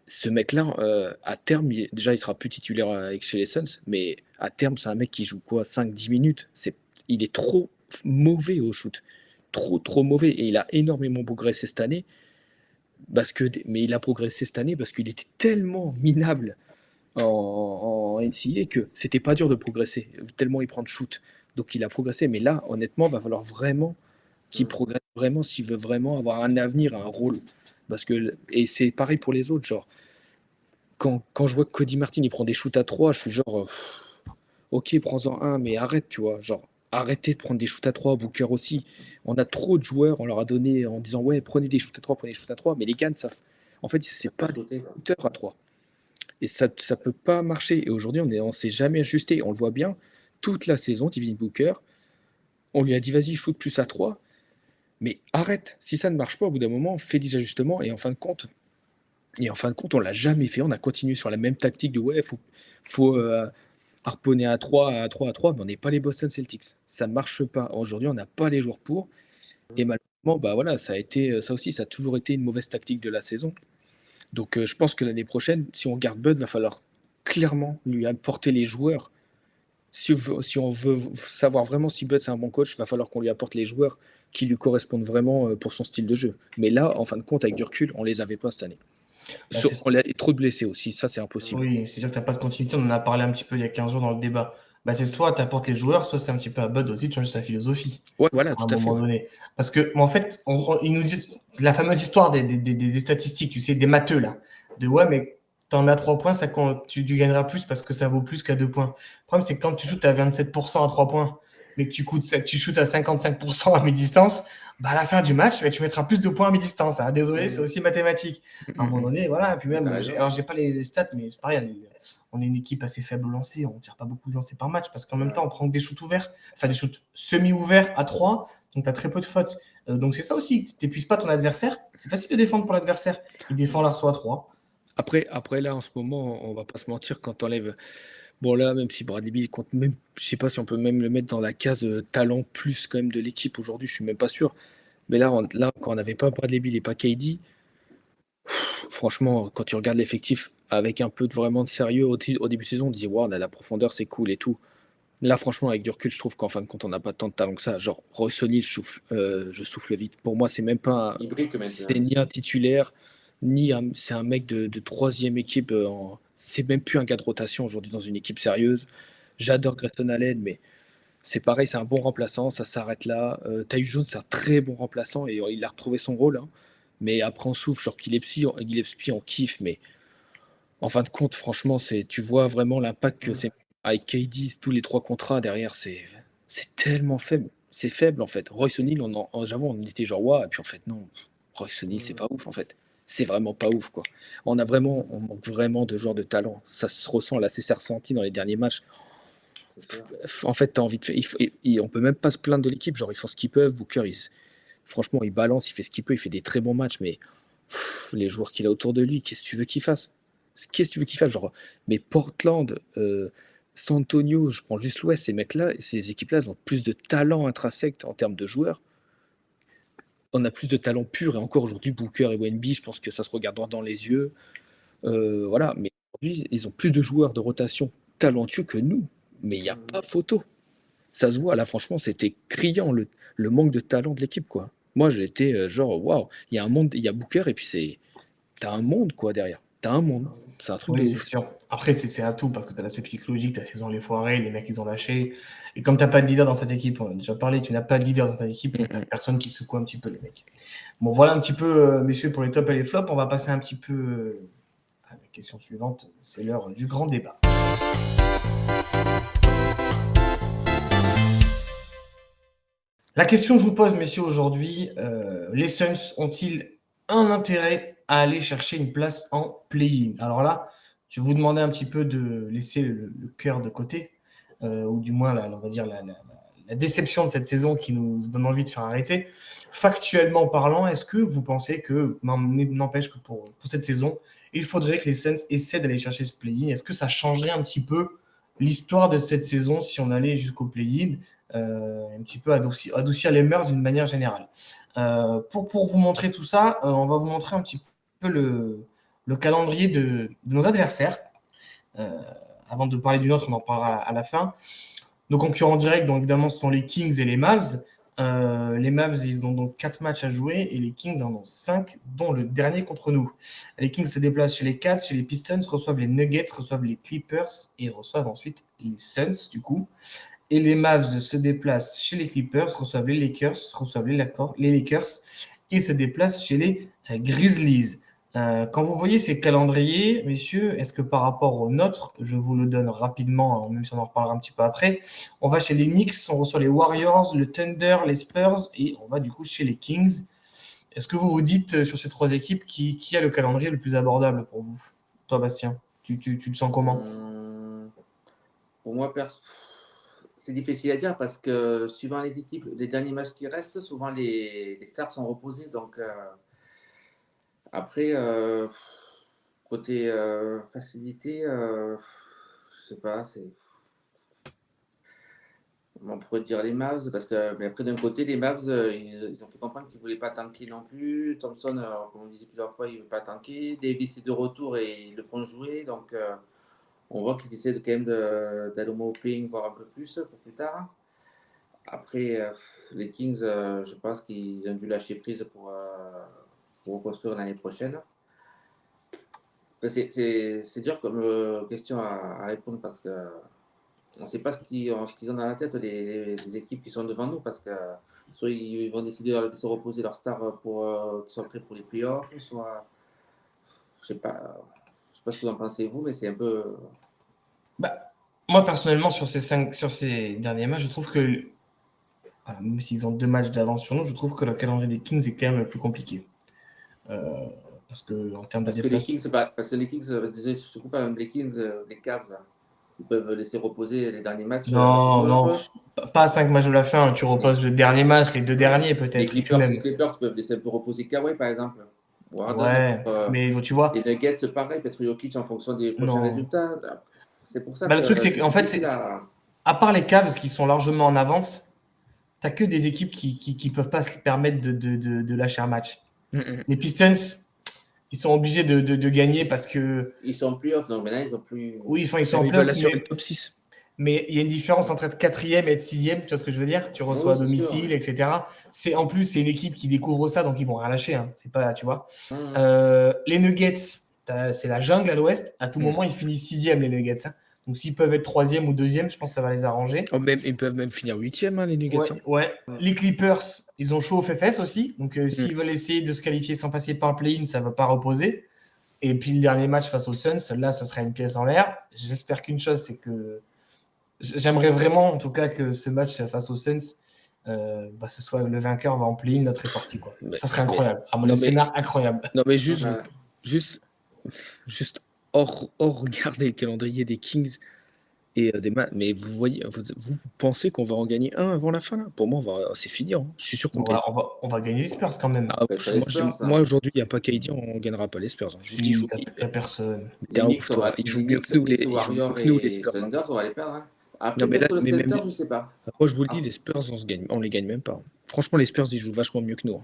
Ce mec-là, à terme, déjà, il sera plus titulaire chez les Suns, mais à terme, c'est un mec qui joue quoi, 5-10 minutes. Il est trop mauvais au shoot. Trop mauvais. Et il a énormément progressé cette année. Mais il a progressé cette année parce qu'il était tellement minable en NCAA que c'était pas dur de progresser, tellement il prend de shoot. Donc il a progressé. Mais là, honnêtement, il va falloir vraiment qu'il progresse vraiment s'il veut vraiment avoir un avenir, un rôle. Et c'est pareil pour les autres, genre quand je vois que Cody Martin il prend des shoots à 3, je suis genre ok, prends-en un, mais arrête, tu vois, genre arrêtez de prendre des shoots à 3, Booker aussi. On a trop de joueurs, on leur a donné en disant ouais, prenez des shoots à 3, prenez des shoots à 3, mais les gars, en fait, c'est pas des shooters à 3. Et ça peut pas marcher. Et aujourd'hui, on s'est jamais ajusté. On le voit bien, toute la saison, Devin Booker, on lui a dit vas-y, shoot plus à 3, mais arrête. Si ça ne marche pas, au bout d'un moment, fais des ajustements. Et en fin de compte, on l'a jamais fait. On a continué sur la même tactique de ouais, faut harponner à 3, à 3, à 3, mais on n'est pas les Boston Celtics. Ça ne marche pas. Aujourd'hui, on n'a pas les joueurs pour. Et malheureusement, bah voilà, ça a toujours été une mauvaise tactique de la saison. Donc je pense que l'année prochaine, si on garde Bud, va falloir clairement lui apporter les joueurs. Si on veut savoir vraiment si Bud c'est un bon coach, il va falloir qu'on lui apporte les joueurs qui lui correspondent vraiment pour son style de jeu. Mais là, en fin de compte, avec du recul, on les avait pas cette année. Bah, On a trop de blessés aussi, ça c'est impossible. oui, c'est sûr que tu n'as pas de continuité. On en a parlé un petit peu il y a 15 jours dans le débat. Bah, c'est soit tu apportes les joueurs, soit c'est un petit peu à Bud aussi de changer sa philosophie Ouais, voilà, à un tout à fait. moment Ouais. donné. Parce que, en fait, ils nous disent la fameuse histoire des statistiques, tu sais, des matheux, là. De ouais, mais t'en as 3 points, ça compte, tu gagneras plus parce que ça vaut plus qu'à 2 points. Le problème, c'est que quand tu shootes à 27% à 3 points, mais que tu shootes à 55% à mi-distance, bah, à la fin du match, bah, tu mettras plus de points à mi-distance. Hein. Désolé, c'est aussi mathématique. À un moment donné, voilà. Et puis T'as même, raison. alors j'ai pas les stats, mais c'est pareil, on est une équipe assez faible au lancer, on tire pas beaucoup de lancers par match parce qu'en même temps, on prend que des shoots ouverts, enfin des shoots semi-ouverts à 3, donc tu as très peu de fautes. Donc c'est ça aussi, tu n'épuises pas ton adversaire. C'est facile de défendre pour l'adversaire. Il défend l'arceau à 3. Après, là, en ce moment, on va pas se mentir, quand t'enlèves. Bon, là, même si Bradley Beal compte même. Je sais pas si on peut même le mettre dans la case talent plus quand même de l'équipe aujourd'hui, je suis même pas sûr. Mais là quand on n'avait pas Bradley Beal et pas KD, franchement, quand tu regardes l'effectif avec un peu vraiment de sérieux au début de saison, on disait, waouh, on a la profondeur, c'est cool et tout. Là, franchement, avec du recul, je trouve qu'en fin de compte, on n'a pas tant de talent que ça. Genre, Royce O'Neal, je souffle vite. Pour moi, c'est même pas Il brique c'est maintenant. ni un titulaire, c'est un mec de troisième équipe. C'est même plus un gars de rotation aujourd'hui dans une équipe sérieuse. J'adore Grayson Allen, mais c'est pareil, c'est un bon remplaçant, ça s'arrête là. Tyus Jones, c'est un très bon remplaçant et il a retrouvé son rôle. Hein. Mais après, on souffle. Genre, Gillespie, on kiffe, mais en fin de compte, franchement, tu vois vraiment l'impact que c'est avec KD, tous les trois contrats derrière, c'est tellement faible. C'est faible en fait. Royce O'Neal, j'avoue, on était genre waouh, et puis en fait, non, Royce O'Neal, c'est pas ouf en fait. C'est vraiment pas ouf quoi. On manque vraiment de joueurs de talent. Ça se ressent là, c'est ressenti dans les derniers matchs. C'est sûr. En fait, t'as envie de faire. On peut même pas se plaindre de l'équipe. Genre, ils font ce qu'ils peuvent. Booker, franchement, il balance, il fait ce qu'il peut, il fait des très bons matchs, mais les joueurs qu'il a autour de lui, qu'est-ce que tu veux qu'il fasse? Qu'est-ce que tu veux qu'il fasse? Genre, mais Portland, San Antonio, je prends juste l'Ouest, ces mecs-là, ces équipes-là, elles ont plus de talent intrinsèque en termes de joueurs. On a plus de talent pur, et encore aujourd'hui, Booker et Wemby, je pense que ça se regarde droit dans les yeux. Voilà, mais aujourd'hui, ils ont plus de joueurs de rotation talentueux que nous. Mais il n'y a pas photo. Ça se voit, là, franchement, c'était criant le manque de talent de l'équipe, quoi. Moi, j'ai été genre, waouh, il y a un monde, il y a Booker, et puis t'as un monde, quoi, derrière. T'as un monde. C'est un truc de Oui, c'est ouf. sûr. Après, c'est à tout parce que tu as l'aspect psychologique, tu as saison les foirés, les mecs, ils ont lâché. Et comme tu n'as pas de leader dans cette équipe, on en a déjà parlé, tu n'as pas de leader dans ta équipe, donc tu Mm, personne qui secoue un petit peu les mecs. Bon, voilà un petit peu, messieurs, pour les tops et les flops. On va passer un petit peu à la question suivante. C'est l'heure du grand débat. La question que je vous pose, messieurs, aujourd'hui, les Suns ont-ils un intérêt à aller chercher une place en play-in? Alors là, je vais vous demander un petit peu de laisser le cœur de côté, ou du moins, on va dire, la déception de cette saison qui nous donne envie de faire arrêter. Factuellement parlant, est-ce que vous pensez que, n'empêche que pour cette saison, il faudrait que les Suns essaient d'aller chercher ce play-in? Est-ce que ça changerait un petit peu l'histoire de cette saison si on allait jusqu'au play-in? Un petit peu adoucir les mœurs d'une manière générale. Pour vous montrer tout ça, on va vous montrer un petit peu le calendrier de nos adversaires. Euh, Avant de parler d'une autre, on en parlera à la fin. Nos concurrents directs, donc évidemment, ce sont les Kings et les Mavs. Les Mavs, ils ont donc 4 matchs à jouer et les Kings en ont 5, dont le dernier contre nous. Les Kings se déplacent chez les Cats, chez les Pistons, reçoivent les Nuggets, reçoivent les Clippers et reçoivent ensuite les Suns, du coup. Et les Mavs se déplacent chez les Clippers, reçoivent les Lakers, les Lakers et se déplacent chez les Grizzlies. Quand vous voyez ces calendriers, messieurs, est-ce que par rapport au nôtre, je vous le donne rapidement, même si on en reparlera un petit peu après, on va chez les Knicks, on reçoit les Warriors, le Thunder, les Spurs et on va du coup chez les Kings. Est-ce que vous vous dites sur ces trois équipes qui a le calendrier le plus abordable pour vous? Toi, Bastien, tu te sens comment? Pour moi, c'est difficile à dire parce que suivant les équipes, les derniers matchs qui restent, souvent les stars sont reposés. Donc après, côté facilité, je sais pas, On pourrait dire les Mavs, parce que mais après, d'un côté, les Mavs, ils ont fait comprendre qu'ils ne voulaient pas tanker non plus. Thompson, comme on disait plusieurs fois, il ne veut pas tanker. Davis est de retour et ils le font jouer. Donc, on voit qu'ils essaient quand même d'aller au moping, voir un peu plus pour plus tard. Après, les Kings, je pense qu'ils ont dû lâcher prise pour reconstruire l'année prochaine. C'est dur comme question à répondre parce que on ne sait pas ce qu'ils ont dans la tête, les équipes qui sont devant nous, parce que soit ils vont décider de se reposer leurs stars pour qu'ils soient prêts pour les playoffs, soit je ne sais pas ce que vous en pensez vous, mais c'est un peu. Moi, personnellement, sur ces derniers matchs, je trouve que, voilà, même s'ils ont 2 matchs d'avance sur nous, je trouve que le calendrier des Kings est quand même plus compliqué. Parce que en termes de déplacement. Parce que les Kings, désolé, je te coupe, même les Kings, les Cavs, ils peuvent laisser reposer les derniers matchs. Non, pas à 5 matchs de la fin. Tu reposes le dernier match, les 2 derniers peut-être. Les Clippers peuvent laisser un peu reposer Kawhi, par exemple. Ouais, mais tu vois. Les Nuggets, c'est pareil, peut-être Jokic en fonction des prochains résultats. C'est pour ça que le truc, c'est qu'en fait, à part les Cavs qui sont largement en avance, tu n'as que des équipes qui ne peuvent pas se permettre de lâcher un match. Les Pistons, ils sont obligés de gagner parce que. Ils sont en playoff, donc maintenant ils ont plus. Oui, ils sont en playoff. Top 6. Mais il y a une différence entre être 4e et être 6e, tu vois ce que je veux dire? Tu reçois à domicile, sûr, etc. En plus, c'est une équipe qui découvre ça, donc ils vont rien lâcher. Hein. C'est pas, tu vois. Les Nuggets, c'est la jungle à l'ouest. À tout moment, ils finissent 6e, les Nuggets. Hein. Donc s'ils peuvent être 3e ou 2e, je pense que ça va les arranger. Ils peuvent même finir 8e, hein, les Nuggets. Ouais. Les Clippers, ils ont chaud aux fesses aussi. Donc s'ils veulent essayer de se qualifier sans passer par le play-in, ça ne va pas reposer. Et puis le dernier match face aux Suns, là, ça serait une pièce en l'air. J'espère qu'une chose, c'est que j'aimerais vraiment, en tout cas, que ce match face aux Suns, ce soit le vainqueur va en play-in, notre est sorti. Quoi. Ça serait incroyable. Un scénario incroyable. Non, mais juste hors regarder le calendrier des Kings et des matchs. Mais vous voyez, vous pensez qu'on va en gagner un avant la fin là? Pour moi, c'est fini. Hein. Je suis sûr qu'on on va gagner les Spurs quand même. Moi aujourd'hui, il n'y a pas qu'à dire, on ne gagnera pas les Spurs. Hein. Il n'y a personne. Ils jouent mieux que nous, les Spurs. On va les perdre. Hein. Après, non, mais là, je ne sais pas. Moi, je vous le dis, les Spurs, on les gagne même pas. Franchement, les Spurs, ils jouent vachement mieux que nous.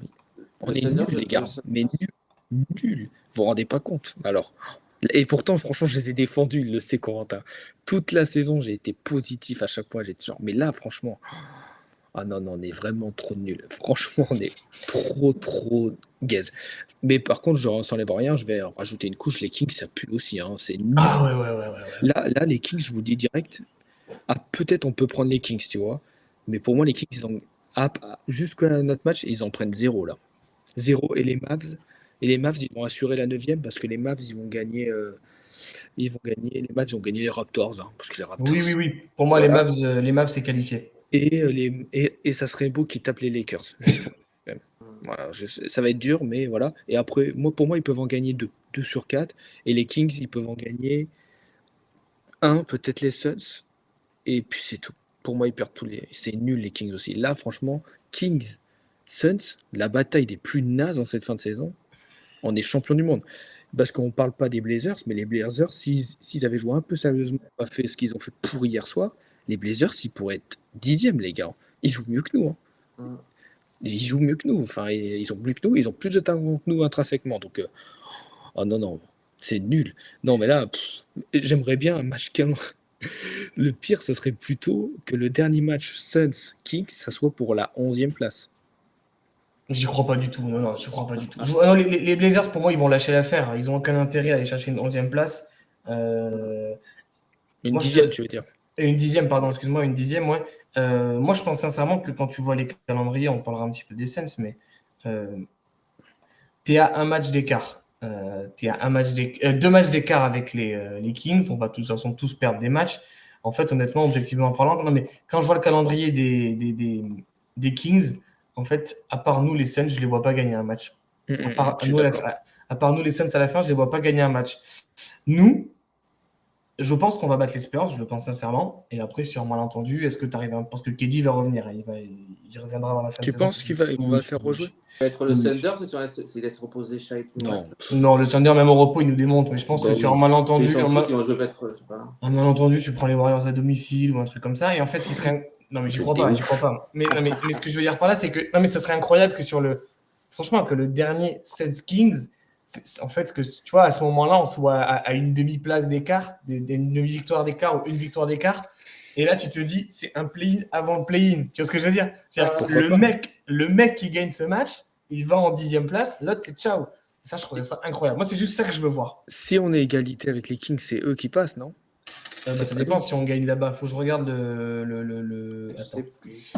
On est nuls, les gars. Mais nuls. Vous vous rendez pas compte. Alors, et pourtant, franchement, je les ai défendus, il le sait, Corentin. Toute la saison, j'ai été positif à chaque fois. J'étais genre, mais là, franchement, ah non, on est vraiment trop nuls. Franchement, on est trop gaze. Mais par contre, je s'enlève rien, je vais rajouter une couche. Les Kings, ça pue aussi. Hein, c'est nul. Ah ouais. Là, les Kings, je vous dis direct. Peut-être on peut prendre les Kings, tu vois. Mais pour moi, les Kings, ils ont jusqu'à notre match, ils en prennent 0 là. 0 et les Mavs. Et les Mavs, ils vont assurer la 9e parce que les Mavs, ils vont gagner. Les Mavs, ils vont gagner les Raptors. Hein, parce que les Raptors. Oui. Pour moi, voilà. les Mavs, c'est qualifié. Et ça serait beau qu'ils tapent les Lakers. Voilà, ça va être dur, mais voilà. Et après, pour moi, ils peuvent en gagner 2 sur 4. Et les Kings, ils peuvent en gagner 1, peut-être les Suns. Et puis c'est tout. Pour moi, ils perdent c'est nul les Kings aussi. Là, franchement, Kings, Suns, la bataille des plus nazes en cette fin de saison, on est champion du monde. Parce qu'on ne parle pas des Blazers, mais les Blazers, s'ils avaient joué un peu sérieusement, pas fait ce qu'ils ont fait pour hier soir, les Blazers, ils pourraient être 10e, les gars. Ils jouent mieux que nous. Hein. Ils jouent mieux que nous. Enfin, ils ont plus que nous. Ils ont plus de talent que nous intrinsèquement. Donc, oh non, c'est nul. Non, mais là, j'aimerais bien un match calme. Le pire, ce serait plutôt que le dernier match Suns-Kings, ça soit pour la 11e place. J'y crois pas du tout. Non, je crois pas du tout. Les Blazers, pour moi, ils vont lâcher l'affaire. Ils n'ont aucun intérêt à aller chercher une 11e place. Une 10e, tu veux dire. Une 10e, pardon, excuse-moi, une 10e, ouais. Moi, je pense sincèrement que quand tu vois les calendriers, on parlera un petit peu des Suns, mais tu es à un match d'écart. Tu es à 2 matchs d'écart avec les Kings. On va de toute façon tous perdre des matchs. En fait, honnêtement, objectivement parlant, non, mais quand je vois le calendrier des Kings, en fait, à part nous, les Suns, je ne les vois pas gagner un match. À part nous, les Suns, à la fin, je ne les vois pas gagner un match. Nous, je pense qu'on va battre les Spurs, je le pense sincèrement. Et après, sur un malentendu, est-ce que tu arrives parce que KD va revenir, il reviendra dans la fin de saison. Tu penses qu'il va faire rejouer? Ça va être le Thunder, s'il laisse reposer Shai. Non, le Thunder, même au repos, il nous démonte. Mais je pense que sur un malentendu, un malentendu, tu prends les Warriors à domicile ou un truc comme ça. Et en fait, ce qui serait Non, mais j'y C'était crois pas, ouf. j'y crois pas. Mais ce que je veux dire par là, c'est que non, mais ça serait incroyable que franchement, que le dernier Suns Kings, en fait, que tu vois, à ce moment-là, on soit à une demi-place d'écart, une demi-victoire d'écart ou une victoire d'écart. Et là, tu te dis, c'est un play-in avant le play-in. Tu vois ce que je veux dire? C'est-à-dire que Pourquoi pas? le mec qui gagne ce match, il va en 10e place, l'autre, c'est ciao. Ça, je trouverais ça incroyable. Moi, c'est juste ça que je veux voir. Si on est égalité avec les Kings, c'est eux qui passent, non? Ça dépend si on gagne là-bas. Faut que je regarde Je Attends. sais plus.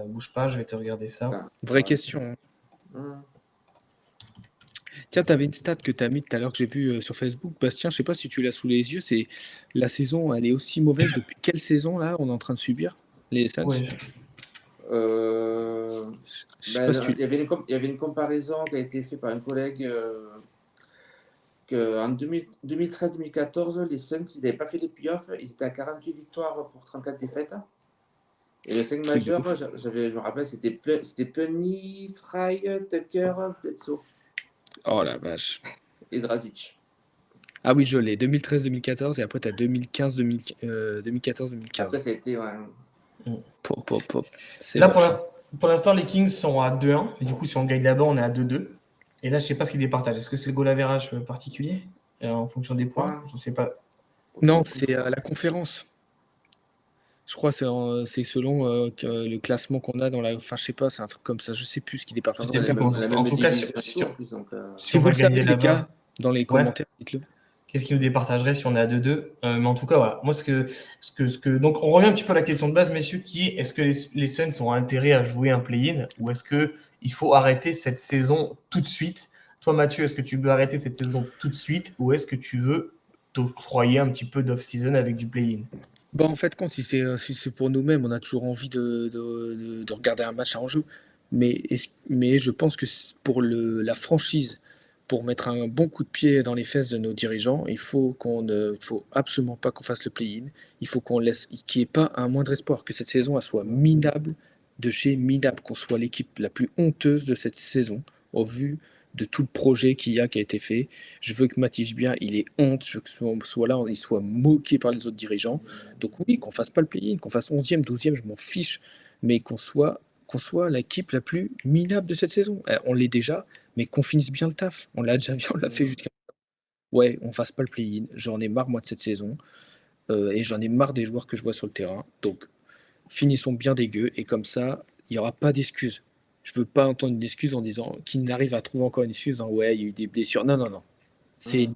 Bouge pas, je vais te regarder ça. Ah. Vraie question. Tiens, tu avais une stat que tu as mis tout à l'heure que j'ai vue sur Facebook. Bastien, je sais pas si tu l'as sous les yeux. C'est la saison, elle est aussi mauvaise depuis quelle saison là on est en train de subir les Suns? Ouais. Je sais pas si Il y avait une comparaison qui a été faite par un collègue qu'en 2013-2014, les Suns, ils n'avaient pas fait les playoffs. Ils étaient à 48 victoires pour 34 défaites. Et le 5 majeur, je me rappelle, c'était Penny, Fry, Tucker, Bledsoe Oh la vache. et Dragic. Ah oui, je l'ai. 2013-2014 et après tu as 2014-2015. Après, ça a été. Ouais. Pop. C'est Là, moche. pour l'instant, les Kings sont à 2-1. Et du coup, si on gagne là-bas, on est à 2-2. Et là, je sais pas ce qu'ils départagent. Est-ce que c'est le goal average particulier en fonction des points? Je sais pas. Non, c'est la conférence. Je crois que c'est selon le classement qu'on a dans la. Enfin, je sais pas, c'est un truc comme ça. Je sais plus ce qui départage. Je sais pas comment ça se passe. En tout cas, si Si on vous va le savez, gagner les là-bas, gars, dans les commentaires, dites-le. qu'est-ce qui nous départagerait si on est à 2-2? Mais en tout cas, voilà. Moi, donc, on revient un petit peu à la question de base, messieurs, qui est: est-ce que les Suns ont intérêt à jouer un play-in ou est-ce qu'il faut arrêter cette saison tout de suite? Toi, Mathieu, est-ce que tu veux arrêter cette saison tout de suite ou est-ce que tu veux t'octroyer un petit peu d'off-season avec du play-in? Bah, en fait, si c'est pour nous-mêmes, on a toujours envie de regarder un match en jeu. Mais je pense que pour la franchise, pour mettre un bon coup de pied dans les fesses de nos dirigeants, il faut absolument pas qu'on fasse le play-in. Il faut qu'il n'y ait pas un moindre espoir, que cette saison elle soit minable de chez minable, qu'on soit l'équipe la plus honteuse de cette saison, au vu de tout le projet qui a été fait. Je veux que Matisse bien, il ait honte, je veux que soit là, il soit moqué par les autres dirigeants. Donc oui, qu'on fasse pas le play-in, qu'on fasse 11e, 12e, je m'en fiche, mais qu'on soit l'équipe la plus minable de cette saison. On l'est déjà, mais qu'on finisse bien le taf. On l'a déjà bien, on l'a fait jusqu'à... Ouais, on fasse pas le play-in, j'en ai marre moi de cette saison, et j'en ai marre des joueurs que je vois sur le terrain. Donc finissons bien des gueux, et comme ça, il n'y aura pas d'excuses. Je veux pas entendre une excuse en disant qu'il n'arrive à trouver encore une excuse en ouais, il y a eu des blessures. Non. C'est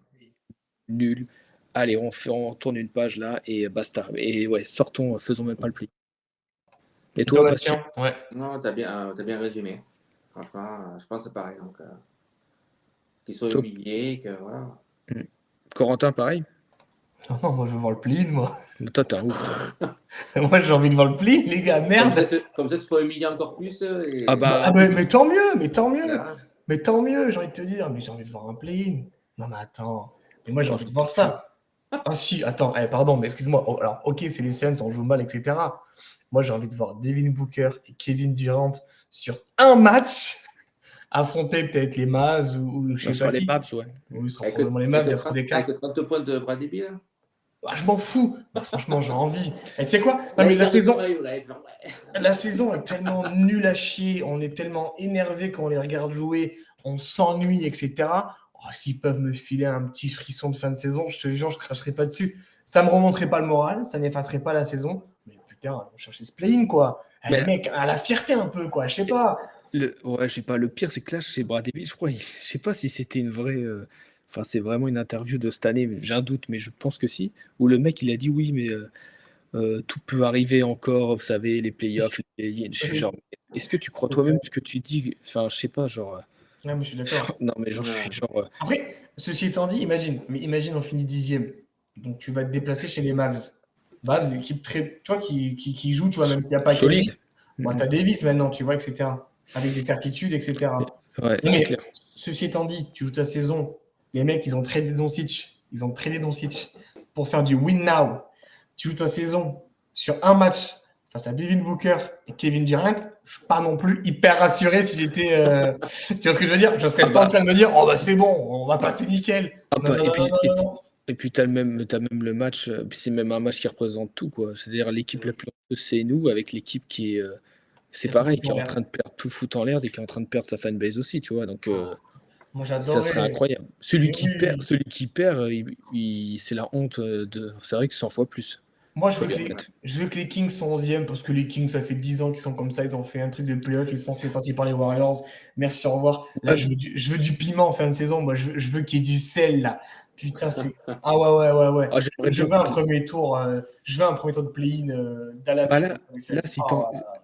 nul. Allez, on tourne une page là et basta. Et ouais, sortons, faisons même pas le pli. Et toi, Bastien? Ouais. Non, t'as bien résumé. Franchement, je pense que c'est pareil. Donc, qu'ils soient Top. humiliés, que voilà. Corentin, pareil? Non, moi je veux voir le play-in, moi. Toi, t'es un ouf. Moi j'ai envie de voir le play-in, les gars, merde. Comme ça, tu sois humilié encore plus. Et... Ah bah, mais tant mieux, mais tant mieux. Là, Mais tant mieux, j'ai envie de te dire. Mais j'ai envie de voir un play-in. Non, mais attends. Mais moi j'ai envie de voir ça. Ah si, attends, pardon, mais excuse-moi. Oh, alors, ok, c'est les Suns, on joue mal, etc. Moi j'ai envie de voir Devin Booker et Kevin Durant sur un match affronter peut-être les Mavs ou je sais pas les qui. Mavs, ouais. Oui, ce sera probablement les Mavs, il y a trop d'écart. Avec 30 points de Bradley Beal. Ah, je m'en fous. Bah, franchement, j'ai envie. Et tu sais quoi? Non, mais la saison est tellement nulle à chier. On est tellement énervé quand on les regarde jouer. On s'ennuie, etc. Oh, s'ils peuvent me filer un petit frisson de fin de saison, je te jure, je cracherai pas dessus. Ça me remonterait pas le moral, ça n'effacerait pas la saison. Mais putain, on chercher ce play-in, quoi. Les mecs, à la fierté un peu, quoi. Je sais pas. Ouais, je sais pas. Le pire, c'est que là, chez Brad Davis, je crois, je sais pas si c'était une vraie. Enfin, c'est vraiment une interview de cette année. J'ai un doute, mais je pense que si. Où le mec, il a dit oui, mais tout peut arriver encore. Vous savez, les playoffs. Je suis genre, est-ce que tu crois toi-même ce que tu dis? Enfin, je sais pas, genre. Ouais, mais je suis d'accord. Non, mais genre, je suis genre. Après, ceci étant dit, imagine on finit 10e. Donc tu vas te déplacer chez les Mavs. Mavs, équipe très, tu vois, qui joue, tu vois, même s'il n'y a pas solide. Bon, tu as Davis maintenant, tu vois, etc. Avec des certitudes, etc. Ouais, mais clair. Ceci étant dit, tu joues ta saison, les mecs, ils ont tradé Doncic pour faire du win now. Tu joues ta saison sur un match face à Devin Booker et Kevin Durant, je suis pas non plus hyper rassuré si j'étais. Tu vois ce que je veux dire? Je serais pas en train de me dire, oh bah c'est bon, on va passer nickel. Et puis, Et puis t'as même le match, puis c'est même un match qui représente tout, quoi. C'est-à-dire l'équipe la plus honteuse, c'est nous, avec l'équipe qui est, c'est C'est tout pareil, foutu qui est en en l'air. train de perdre tout foot en l'air et qui est en train de perdre sa fanbase aussi, tu vois. Donc Moi, ça serait j'adorais. incroyable. Mais oui. Celui qui perd, c'est la honte de. C'est vrai que 100 fois plus. Moi, Faut être honnête. je veux que les Kings sont 11e parce que les Kings, ça fait 10 ans qu'ils sont comme ça. Ils ont fait un truc de playoff. Ils se sont fait sortir par les Warriors. Merci, au revoir. Là, Ouais, je veux du piment en fin de saison. Moi, je veux qu'il y ait du sel, là. Putain, c'est. Ah ouais. ah, j'aimerais Je bien. veux un premier tour. Je veux un premier tour de play-in. Dallas, Bah contre les là Celtics. si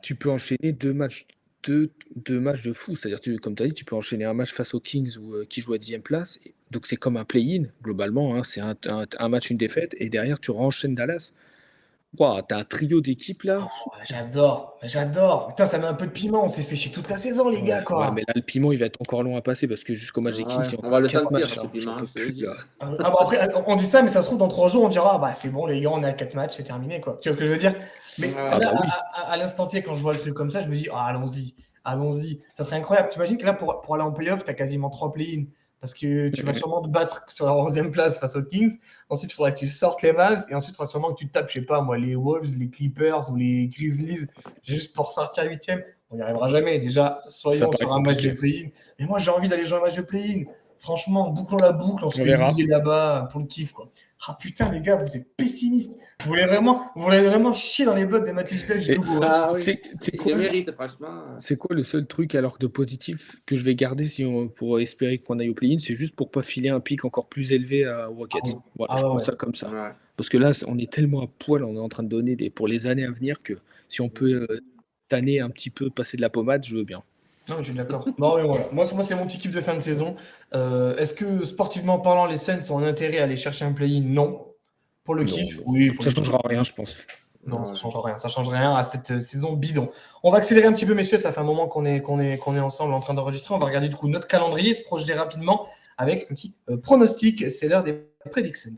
tu peux enchaîner deux matchs de fou. C'est-à-dire, comme tu as dit, tu peux enchaîner un match face aux Kings qui joue à 10e place. Donc c'est comme un play-in, globalement. Hein. C'est un match, une défaite. Et derrière, tu renchaînes Dallas. Wow, t'as un trio d'équipes là. J'adore. Putain, ça met un peu de piment. On s'est fait chier toute la saison, les gars, Ouais, mais quoi. là, le piment, il va être encore long à passer parce que jusqu'au match des Kings, Ouais, il y a on va encore le 4 sentir, matchs. ce Hein. J'en piment, peux je te le plus, dis. là. Ah bon, après, on dit ça, mais ça se trouve, dans 3 jours, on dira, ah, bah c'est bon, les gars, on est à 4 matchs, c'est terminé, quoi. Tu vois ce que je veux dire? Mais Ouais. Ah là, bah oui. à l'instant T, quand je vois le truc comme ça, je me dis, ah, allons-y. Ça serait incroyable. Tu imagines que là, pour aller en playoff, tu as quasiment 3 play-in. Parce que tu vas sûrement te battre sur la 11e place face aux Kings. Ensuite, il faudra que tu sortes les Mavs. Et ensuite, il faudra sûrement que tu tapes, je sais pas, moi, les Wolves, les Clippers ou les Grizzlies, juste pour sortir 8e. On n'y arrivera jamais. Déjà, Ça soyons paraît sur un match de compliqué. play-in. Mais moi, j'ai envie d'aller jouer un match de play-in. Franchement, bouclons la boucle, on se On fait verra. humilier là-bas pour le kiff, quoi. Ah putain, les gars, vous êtes pessimistes. Vous voulez vraiment chier dans les bottes des Matisse Bell Et jusqu'au bout. Hein. Ah oui, c'est il quoi, le mérite, franchement. c'est quoi le seul truc alors de positif que je vais garder pour espérer qu'on aille au play-in? C'est juste pour pas filer un pic encore plus élevé aux Ah Rockets. oui. Voilà, Ah je ouais, prends ouais. ça comme ça. Ouais. Parce que là, on est tellement à poil, on est en train de donner pour les années à venir que si on peut tanner un petit peu, passer de la pommade, je veux bien. Non, je suis d'accord. Non, mais voilà. Moi, c'est mon petit kiff de fin de saison. Est-ce que, sportivement parlant, les Suns ont un intérêt à aller chercher un play-in? Non. Pour le Non, kiff? non. Oui, pour Ça le kiff. changera rien, je pense. Non, ça Ouais. change rien. Ça change rien à cette saison bidon. On va accélérer un petit peu, messieurs. Ça fait un moment qu'on est ensemble en train d'enregistrer. On va regarder du coup notre calendrier, se projeter rapidement avec un petit pronostic. C'est l'heure des predictions.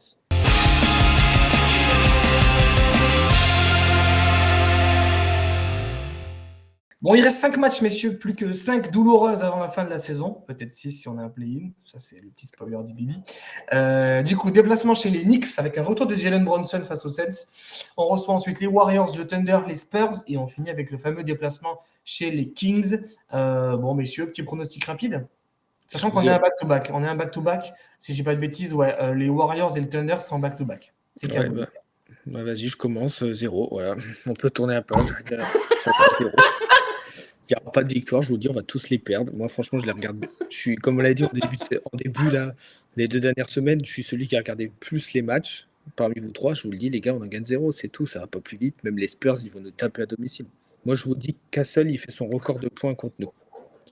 Bon, il reste 5 matchs, messieurs, plus que 5 douloureuses avant la fin de la saison. Peut-être 6 si on a un play-in. Ça, c'est le petit spoiler du Bibi. Du coup, déplacement chez les Knicks avec un retour de Jalen Brunson face aux Suns. On reçoit ensuite les Warriors, le Thunder, les Spurs. Et on finit avec le fameux déplacement chez les Kings. Bon, messieurs, petit pronostic rapide. Sachant qu'on est un back-to-back. On est un back-to-back. Si je dis pas de bêtises, ouais, les Warriors et le Thunder sont en back-to-back. C'est Ouais, cadeau. bah vas-y, je commence 0. Voilà. On peut tourner la page. Ça sera 0. Il n'y aura pas de victoire, je vous le dis, on va tous les perdre. Moi, franchement, je les regarde. Je suis, comme on l'a dit en début là, les 2 dernières semaines, je suis celui qui a regardé plus les matchs. Parmi vous 3, je vous le dis, les gars, on en gagne 0, c'est tout, ça va pas plus vite. Même les Spurs, ils vont nous taper à domicile. Moi, je vous dis, Castle, il fait son record de points contre nous.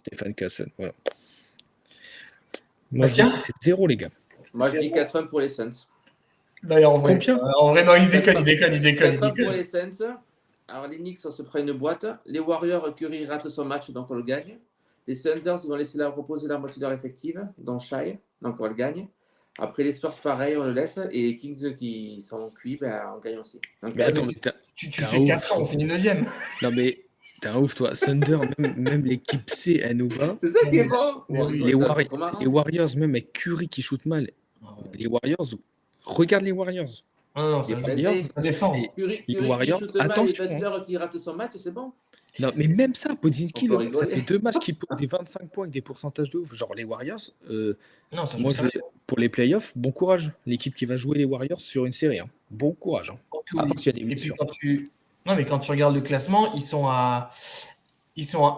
Stéphane Castle, voilà. Moi, je dis Bastien? c'est 0, les gars. Moi, je dis 4-1 pour les Suns. D'ailleurs, en vrai. Combien Non, il déconne. 4-1 pour les Suns. Alors, les Knicks, on se prend une boîte. Les Warriors, Curry rate son match, donc on le gagne. Les Thunders, ils vont laisser reposer la moitié de leur effectif, dont Shai, donc on le gagne. Après, les Spurs, pareil, on le laisse. Et les Kings qui sont cuits, ben, on gagne aussi. Donc, Mais attends, tu t'es un fais ouf, 4 ans, on finit 9e. Non, mais t'es un ouf, toi. Thunder, même l'équipe C, elle nous bat. c'est ça qui est bon. Mais oui. C'est trop marrant. Les Warriors, même avec Curry qui shoot mal. Les Warriors, regarde les Warriors. Non, Les ça Warriors, défend. Curry les Warriors, qui shoot mal et attention. Butler qui rate son match, c'est bon. Non, mais même ça, Podzinski, On peut ça rigoler. fait 2 matchs qu'il pose des 25 points avec des pourcentages de ouf. Genre les Warriors, Non, ça moi, joue ça. pour les playoffs, bon courage. L'équipe qui va jouer les Warriors sur une série. Hein. Bon courage. Hein. À part s'il y a des Et puis blessures. Non, mais quand tu regardes le classement, ils sont à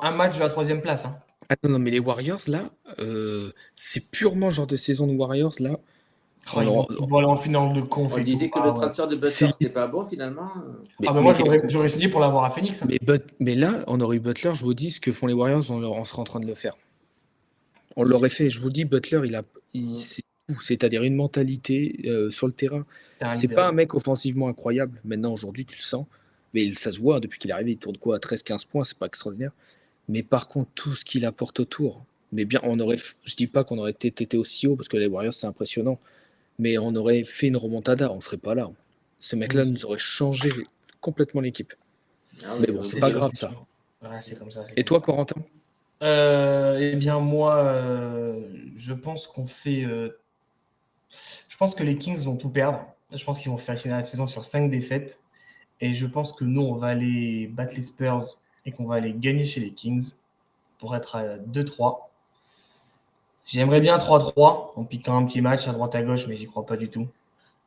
un match de la 3e place. Hein. Ah non, mais les Warriors, là, c'est purement genre de saison de Warriors, là. Oh, ils vont aller en finale de conf On et disait tout. que le transfert de Butler, C'est- c'était pas bon finalement. Mais moi, j'aurais signé pour l'avoir à Phoenix. Hein. Mais là, on aurait eu Butler, je vous dis, ce que font les Warriors, on serait en train de le faire. On l'aurait fait, je vous dis, Butler, c'est tout. C'est-à-dire une mentalité sur le terrain. C'est pas un mec offensivement incroyable. Maintenant, aujourd'hui, tu le sens. Mais ça se voit, depuis qu'il est arrivé, il tourne quoi à 13-15 points, c'est pas extraordinaire. Mais par contre, tout ce qu'il apporte autour, mais bien, je dis pas qu'on aurait été aussi haut, parce que les Warriors, c'est impressionnant. Mais on aurait fait une remontada, on serait pas là. Ce mec-là nous aurait changé complètement l'équipe. Mais bon, c'est pas grave ça. Ouais, c'est comme ça. Et toi, Corentin? Eh bien, moi, je pense qu'on fait Je pense que les Kings vont tout perdre. Je pense qu'ils vont faire finir la saison sur 5 défaites. Et je pense que nous, on va aller battre les Spurs et qu'on va aller gagner chez les Kings pour être à 2-3. J'aimerais bien 3-3 en piquant un petit match à droite à gauche, mais j'y crois pas du tout.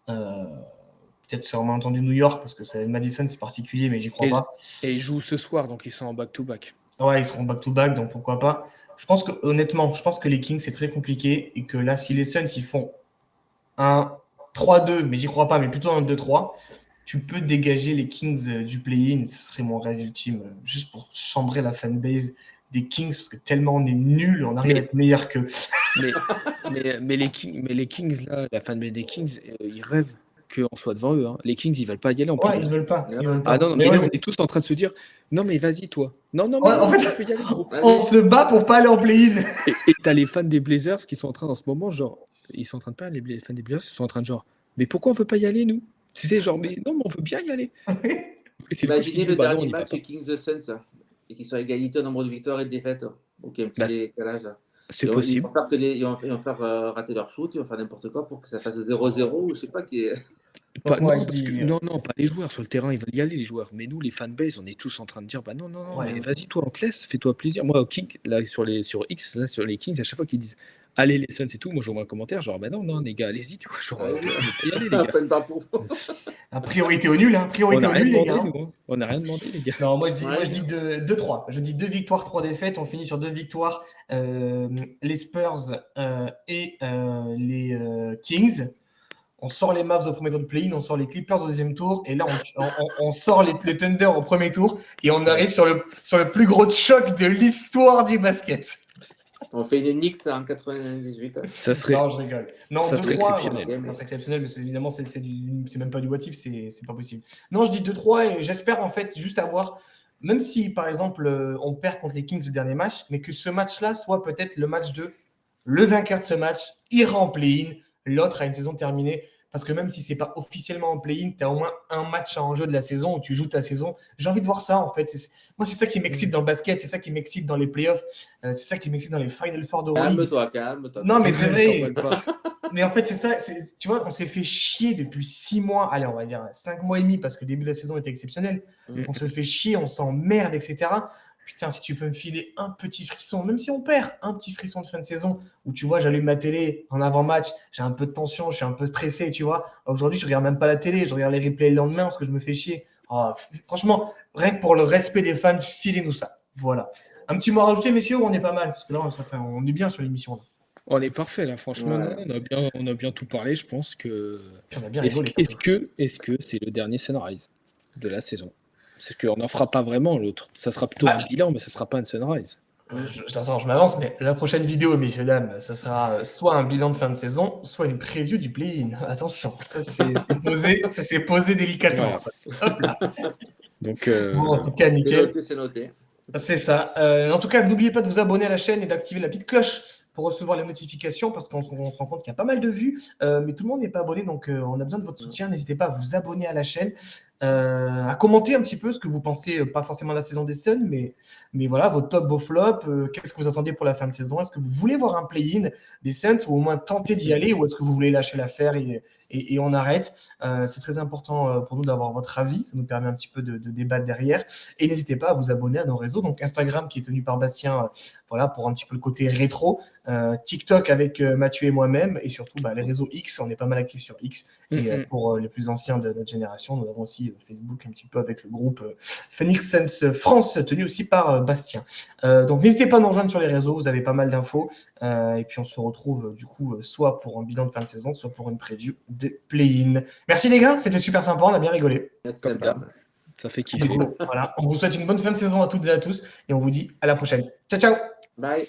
Peut-être sûrement entendu New York, parce que ça, Madison, c'est particulier, mais j'y crois pas. Et ils jouent ce soir, donc ils sont en back-to-back. Ouais, ils seront back-to-back, donc pourquoi pas. Je pense que les Kings, c'est très compliqué, et que là, si les Suns, ils font un 3-2, mais j'y crois pas, mais plutôt un 2-3, tu peux dégager les Kings du play-in. Ce serait mon rêve ultime, juste pour chambrer la fanbase des Kings, parce que tellement on est nuls, on arrive à être meilleur qu'eux. mais les Kings, là, la fanbase des Kings, ils rêvent qu'on soit devant eux. Hein. Les Kings, ils veulent pas y aller en play-in. Ouais, ils veulent pas. Ah non, mais là, on est tous en train de se dire, non, mais vas-y, toi. Non, mais Ouais, en fait, tu peux y aller, gros. on se bat pour pas aller en play-in. Et t'as les fans des Blazers qui sont en train, en ce moment, genre, ils sont en train de pas, les fans des Blazers, ils sont en train de genre, mais pourquoi on veut pas y aller, nous? Tu sais, genre, mais non, mais on veut bien y aller. Imaginez le dernier match Kings Suns et qu'ils soient égalité au nombre de victoires et de défaites. Ok, un petit décalage. C'est possible. Ils vont faire rater leur shoot, ils vont faire n'importe quoi pour que ça fasse 0-0 ou je sais pas qui est. Non, pas les joueurs sur le terrain, ils veulent y aller, les joueurs. Mais nous, les fanbase, on est tous en train de dire, bah non, mais vas-y, toi, on te laisse, fais-toi plaisir. Moi, au King, là, sur X, là, sur les Kings, à chaque fois qu'ils disent, allez, les Suns et tout, moi, je vois un commentaire, genre, bah non, les gars, allez-y, tu vois, genre, on peut y aller, les gars. A priorité au nul, priorité au nul, les gars. On n'a rien demandé, les gars. Non, moi, je dis 2-3. Je dis 2 victoires, 3 défaites. On finit sur 2 victoires. Les Spurs et les Kings. On sort les Mavs au premier tour de play-in, on sort les Clippers au deuxième tour, et là, on sort les Thunder au premier tour, et on arrive sur le plus gros choc de l'histoire du basket. On fait une Knicks en 98. Ça serait... Non, je rigole. Non, ça serait exceptionnel. Ça serait exceptionnel, mais évidemment, c'est même pas du what if, c'est pas possible. Non, je dis 2-3, et j'espère, en fait, juste avoir, même si, par exemple, on perd contre les Kings le dernier match, mais que ce match-là soit peut-être le match le vainqueur de ce match ira en play-in, l'autre a une saison terminée, parce que même si c'est pas officiellement en play-in, tu as au moins un match en jeu de la saison où tu joues ta saison. J'ai envie de voir ça, en fait. Moi, c'est ça qui m'excite dans le basket, c'est ça qui m'excite dans les playoffs, c'est ça qui m'excite dans les Final Four de Euroleague. Calme-toi. Non, mais c'est vrai. Mais en fait, c'est ça. Tu vois, on s'est fait chier depuis 6 mois, allez, on va dire 5 mois et demi, parce que le début de la saison était exceptionnel. On se fait chier, on s'emmerde, etc. Putain, si tu peux me filer un petit frisson, même si on perd, un petit frisson de fin de saison, où tu vois, j'allume ma télé en avant-match, j'ai un peu de tension, je suis un peu stressé, tu vois. Aujourd'hui, je regarde même pas la télé, je regarde les replays le lendemain parce que je me fais chier. Oh, franchement, rien que pour le respect des fans, filez-nous ça. Voilà. Un petit mot à rajouter, messieurs, ou on est pas mal? Parce que là, on est bien sur l'émission. Là. On est parfait, là, franchement. Ouais. On a bien tout parlé, je pense que... Puis on a bien rigolé. Est-ce que c'est le dernier Sunrise de la saison? C'est qu'on n'en fera pas vraiment l'autre. Ça sera plutôt un bilan, mais ça ne sera pas un Sunrise. Je m'avance, mais la prochaine vidéo, messieurs, dames, ça sera soit un bilan de fin de saison, soit une preview du play-in. Attention, ça c'est posé délicatement. Ça. Hop là. Donc, bon, en tout cas, nickel. C'est noté. C'est ça. En tout cas, n'oubliez pas de vous abonner à la chaîne et d'activer la petite cloche pour recevoir les notifications parce qu'on se rend compte qu'il y a pas mal de vues, mais tout le monde n'est pas abonné, donc on a besoin de votre soutien. N'hésitez pas à vous abonner à la chaîne, à commenter un petit peu ce que vous pensez, pas forcément de la saison des Suns, mais voilà, vos tops, vos flops, qu'est-ce que vous attendez pour la fin de saison? Est-ce que vous voulez voir un play-in des Suns ou au moins tenter d'y aller, ou est-ce que vous voulez lâcher l'affaire et on arrête? C'est très important pour nous d'avoir votre avis, ça nous permet un petit peu de débattre derrière, et n'hésitez pas à vous abonner à nos réseaux, donc Instagram qui est tenu par Bastien, voilà, pour un petit peu le côté rétro, TikTok avec Mathieu et moi-même, et surtout les réseaux X, on est pas mal actifs sur X, et pour les plus anciens de notre génération, nous avons aussi Facebook un petit peu avec le groupe Phoenix Suns France, tenu aussi par Bastien. Donc n'hésitez pas à nous rejoindre sur les réseaux, vous avez pas mal d'infos, et puis on se retrouve du coup soit pour un bilan de fin de saison, soit pour une preview de play-in. Merci les gars, c'était super sympa, on a bien rigolé. Ça fait kiffer. Voilà, on vous souhaite une bonne fin de saison à toutes et à tous, et on vous dit à la prochaine. Ciao, ciao. Bye.